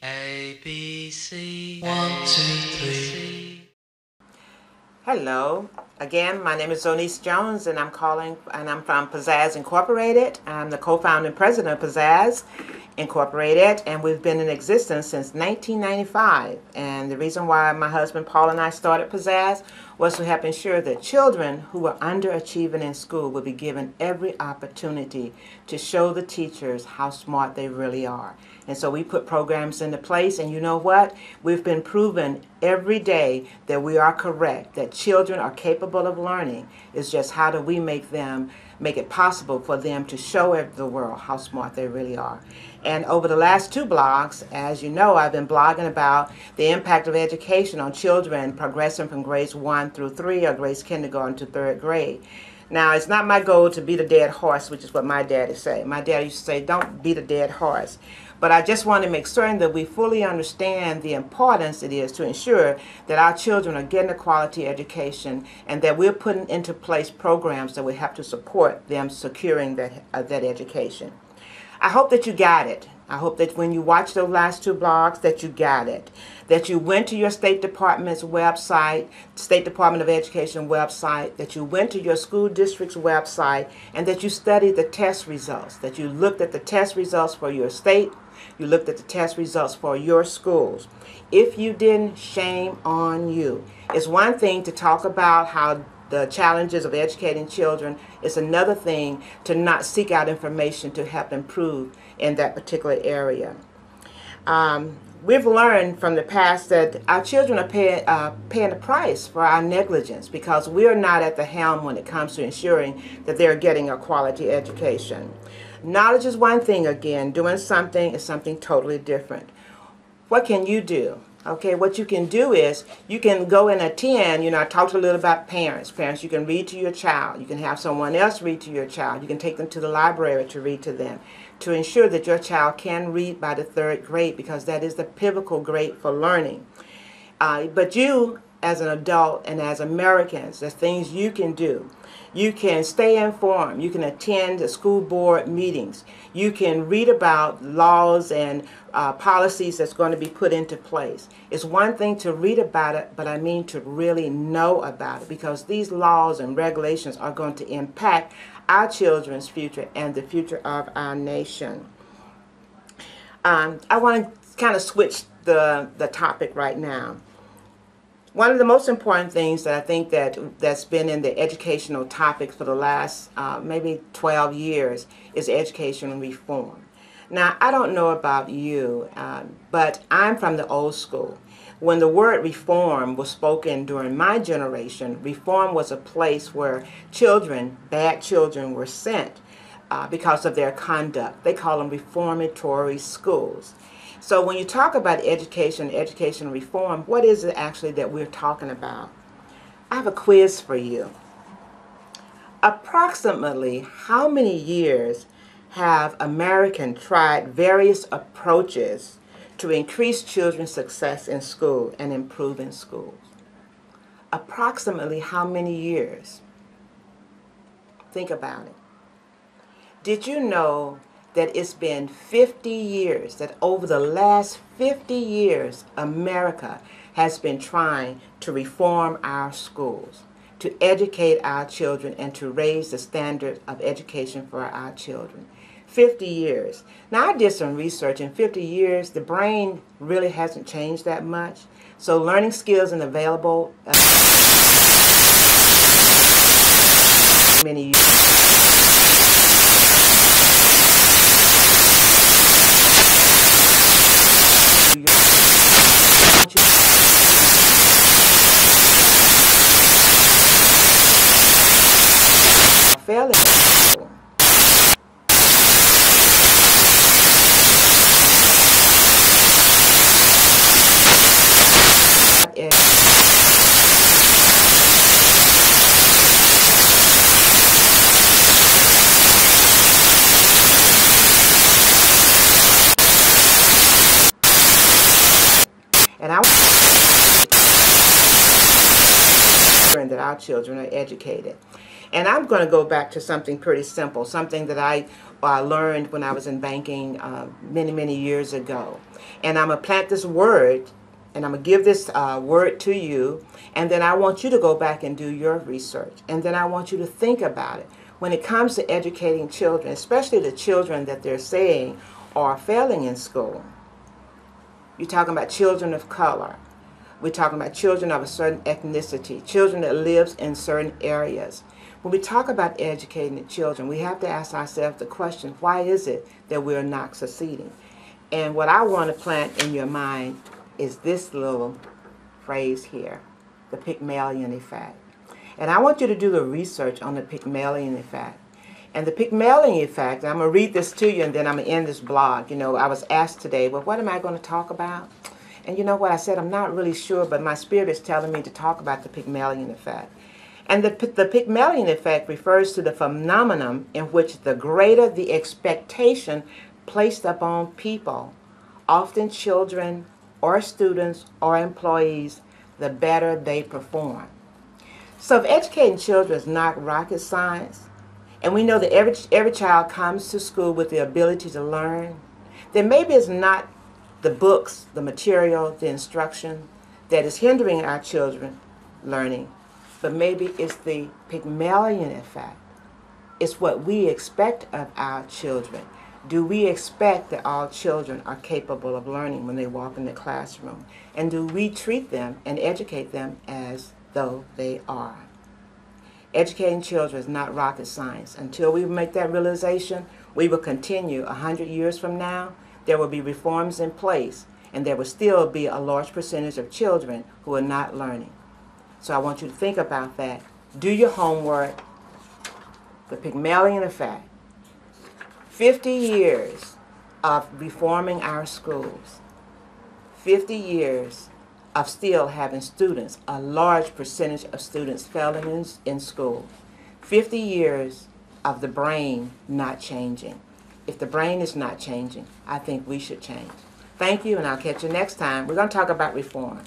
A, B, C, 1, 2, 3. Hello. Again, my name is Zonice Jones, and I'm from Pizzazz Incorporated. I'm the co-founder and president of Pizzazz Incorporated, and we've been in existence since 1995. And the reason why my husband Paul and I started Pizzazz was to help ensure that children who were underachieving in school would be given every opportunity to show the teachers how smart they really are. And so we put programs into place, and you know what? We've been proven every day that we are correct, that children are capable of learning. It's just how do we make it possible for them to show the world how smart they really are. And over the last two blogs, as you know, I've been blogging about the impact of education on children progressing from grades 1 through 3 or grades kindergarten to 3rd grade. Now, it's not my goal to beat a dead horse, which is what my daddy say. My daddy used to say, don't beat a dead horse. But I just want to make certain that we fully understand the importance it is to ensure that our children are getting a quality education and that we're putting into place programs that will help to support them securing that education. I hope that you got it. I hope that when you watch those last two blogs that you got it, that you went to your State Department's website, State Department of Education website, that you went to your school district's website, and that you studied the test results, that you looked at the test results for your state, you looked at the test results for your schools. If you didn't, shame on you. It's one thing to talk about how the challenges of educating children. It's another thing to not seek out information to help improve in that particular area. We've learned from the past that our children are paying the price for our negligence because we are not at the helm when it comes to ensuring that they're getting a quality education. Knowledge is one thing again. Doing something is something totally different. What can you do? Okay, what you can do is you can go and attend, I talked a little about parents. Parents, you can read to your child. You can have someone else read to your child. You can take them to the library to read to them to ensure that your child can read by the 3rd grade because that is the pivotal grade for learning. But you, as an adult and as Americans, there's things you can do. You can stay informed. You can attend the school board meetings. You can read about laws and policies that's going to be put into place. It's one thing to read about it, but I mean to really know about it because these laws and regulations are going to impact our children's future and the future of our nation. I want to kind of switch the topic right now. One of the most important things that I think that's been in the educational topic for the last maybe 12 years is education reform. Now, I don't know about you, but I'm from the old school. When the word reform was spoken during my generation, reform was a place where children, bad children, were sent because of their conduct. They call them reformatory schools. So when you talk about education reform, what is it actually that we're talking about? I have a quiz for you. Approximately how many years have Americans tried various approaches to increase children's success in school and improve in schools? Approximately how many years? Think about it. Did you know that it's been 50 years, that over the last 50 years, America has been trying to reform our schools, to educate our children, and to raise the standard of education for our children. 50 years. Now, I did some research. In 50 years, the brain really hasn't changed that much. So learning skills and available many years. Failing. And I want that our children are educated. And I'm going to go back to something pretty simple, something that I I learned when I was in banking many, many years ago. And I'm going to plant this word, and I'm going to give this word to you, and then I want you to go back and do your research. And then I want you to think about it. When it comes to educating children, especially the children that they're saying are failing in school, you're talking about children of color. We're talking about children of a certain ethnicity, children that lives in certain areas. When we talk about educating the children, we have to ask ourselves the question, why is it that we're not succeeding? And what I want to plant in your mind is this little phrase here, the Pygmalion effect. And I want you to do the research on the Pygmalion effect. And the Pygmalion effect, I'm going to read this to you and then I'm going to end this blog. You know, I was asked today, well, what am I going to talk about? And you know what I said? I'm not really sure, but my spirit is telling me to talk about the Pygmalion effect. And the Pygmalion effect refers to the phenomenon in which the greater the expectation placed upon people, often children or students or employees, the better they perform. So if educating children is not rocket science, and we know that every child comes to school with the ability to learn, then maybe it's not the books, the material, the instruction that is hindering our children learning, but maybe it's the Pygmalion effect. It's what we expect of our children. Do we expect that all children are capable of learning when they walk in the classroom? And do we treat them and educate them as though they are? Educating children is not rocket science. Until we make that realization, we will continue 100 years from now. There will be reforms in place, and there will still be a large percentage of children who are not learning. So I want you to think about that. Do your homework. The Pygmalion effect. 50 years of reforming our schools. 50 years of still having students, a large percentage of students failing in school. 50 years of the brain not changing. If the brain is not changing, I think we should change. Thank you, and I'll catch you next time. We're going to talk about reform.